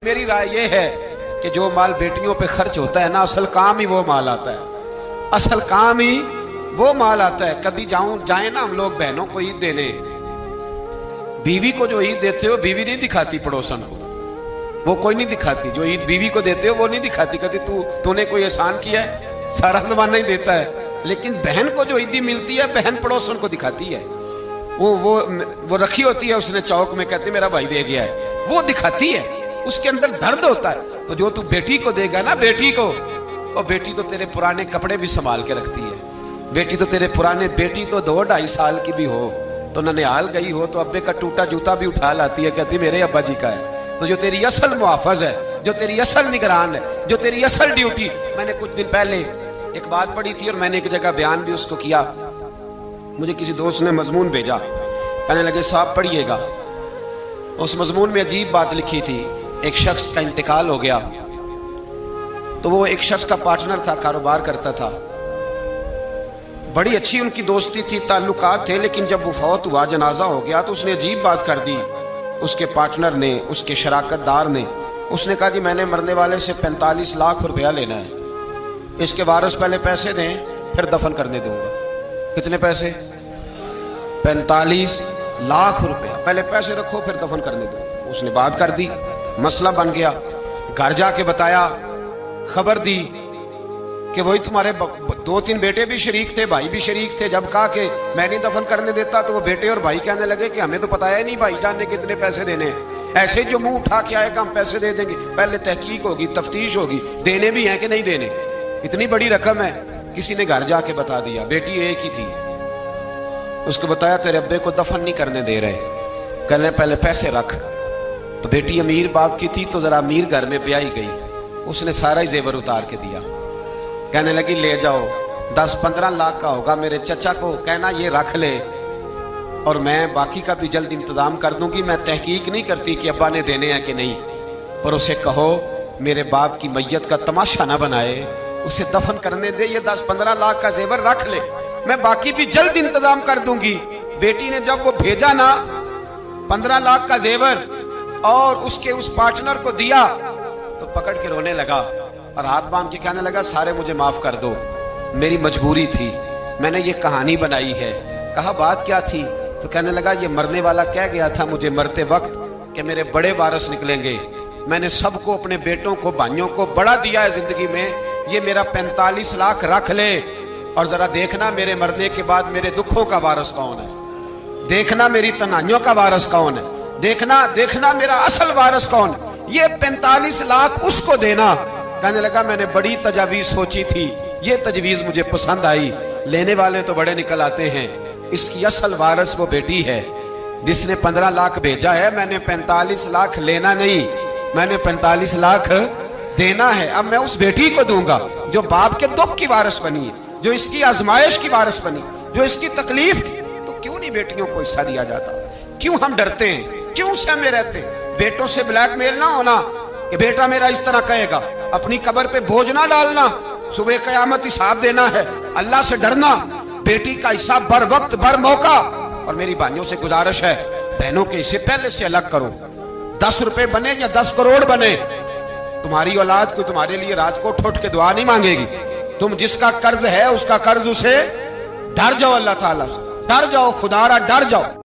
मेरी राय ये है कि जो माल बेटियों पे खर्च होता है ना, असल काम ही वो माल आता है। असल काम ही वो माल आता है। कभी जाए ना हम लोग बहनों को ईद देने, बीवी को जो ईद देते हो बीवी नहीं दिखाती पड़ोसन को, वो कोई नहीं दिखाती। जो ईद बीवी को देते हो वो नहीं दिखाती, कहती तूने कोई एहसान किया है, सारा जमाना ही देता है। लेकिन बहन को जो ईदी मिलती है बहन पड़ोसन को दिखाती है। वो रखी होती है उसने चौक में, कहती मेरा भाई दे गया है, वो दिखाती है। उसके अंदर दर्द होता है। तो जो तू बेटी को देगा ना, बेटी को, और बेटी तो तेरे पुराने कपड़े भी संभाल के रखती है। बेटी तो तेरे पुराने, बेटी तो 2-2.5 साल की भी हो तो ननिहाल गई हो तो अब्बे का टूटा जूता भी उठा लाती है, कहती मेरे अब्बा जी का है। तो जो तेरी असल मुहाफिज है, जो तेरी असल निगरान है, जो तेरी असल ड्यूटी। मैंने कुछ दिन पहले एक बात पढ़ी थी और मैंने एक जगह बयान भी उसको किया। मुझे किसी दोस्त ने मजमून भेजा, कहने लगे साहब पढ़िएगा। उस मजमून में अजीब बात लिखी थी। एक शख्स का इंतकाल हो गया, तो वो एक शख्स का पार्टनर था, कारोबार करता था, बड़ी अच्छी उनकी दोस्ती थी, ताल्लुकात थे। लेकिन जब वो फौत हुआ, जनाजा हो गया, तो उसने अजीब बात कर दी। उसके पार्टनर ने, उसके शराकतदार ने, उसने कहा कि मैंने मरने वाले से 45 लाख रुपया लेना है, इसके वारिस पहले पैसे दें फिर दफन करने दूंगा। कितने पैसे? 45 लाख रुपया, पहले पैसे रखो फिर दफन करने दो। उसने बात कर दी, मसला बन गया। घर जाके बताया, खबर दी कि वही तुम्हारे 2-3 बेटे भी शरीक थे, भाई भी शरीक थे। जब कहा कि मैं नहीं दफन करने देता तो वो बेटे और भाई कहने लगे कि हमें तो पता है नहीं भाई जान ने कितने पैसे देने हैं, ऐसे जो मुंह उठा के आएगा हम पैसे दे देंगे। पहले तहकीक होगी, तफ्तीश होगी, देने भी हैं कि नहीं देने। इतनी बड़ी रकम है। किसी ने घर जाके बता दिया, बेटी एक ही थी। उसको बताया तेरे अब्बे को दफन नहीं करने दे रहे, कहने पहले पैसे रख। तो बेटी अमीर बाप की थी तो जरा अमीर घर में ब्याही गई, उसने सारा ही जेवर उतार के दिया। कहने लगी ले जाओ, 10-15 लाख का होगा, मेरे चचा को कहना ये रख ले और मैं बाकी का भी जल्द इंतजाम कर दूंगी। मैं तहकीक नहीं करती कि अब्बा ने देने हैं कि नहीं, पर उसे कहो मेरे बाप की मैयत का तमाशा ना बनाए, उसे दफन करने दे, ये 10-15 लाख का जेवर रख ले, मैं बाकी भी जल्द इंतजाम कर दूंगी। बेटी ने जब वो भेजा ना 15 लाख का जेवर और उसके उस पार्टनर को दिया तो पकड़ के रोने लगा और हाथ बांध के कहने लगा सारे मुझे माफ कर दो, मेरी मजबूरी थी, मैंने ये कहानी बनाई है। कहा बात क्या थी? तो कहने लगा ये मरने वाला कह गया था मुझे मरते वक्त कि मेरे बड़े वारिस निकलेंगे। मैंने सबको, अपने बेटों को, भाइयों को बड़ा दिया है जिंदगी में, ये मेरा 45 लाख रख ले और जरा देखना मेरे मरने के बाद मेरे दुखों का वारिस कौन है, देखना मेरी तनाइयों का वारिस कौन है, देखना मेरा असल वारिस कौन। ये 45 लाख उसको देना। कहने लगा मैंने बड़ी तजावीज सोची थी, ये तजवीज मुझे पसंद आई। लेने वाले तो बड़े निकल आते हैं, इसकी असल वारिस वो बेटी है जिसने 15 लाख भेजा है। मैंने 45 लाख लेना नहीं, मैंने 45 लाख देना है। अब मैं उस बेटी को दूंगा जो बाप के दुख की वारिस बनी है, जो इसकी आजमाइश की वारिस बनी, जो इसकी तकलीफ की। तो क्यों नहीं बेटियों को हिस्सा दिया जाता? क्यों हम डरते हैं? क्यों सहमे रहते हैं? बेटों से ब्लैकमेल ना होना कि बेटा मेरा इस तरह कहेगा, अपनी कब्र पे बोझ ना डालना, सुबह कयामत हिसाब देना है, अल्लाह से डरना, बेटी का हिसाब बर वक्त बर मौका। और मेरी भाइयों से गुजारिश है, बहनों के हिस्से पहले से अलग करो। 10 रुपए बने या 10 करोड़ बने, तुम्हारी औलाद को तुम्हारे लिए रात को उठ के दुआ नहीं मांगेगी। तुम जिसका कर्ज है उसका कर्ज उसे, डर जाओ, अल्लाह ताला डर जाओ, खुदारा डर जाओ।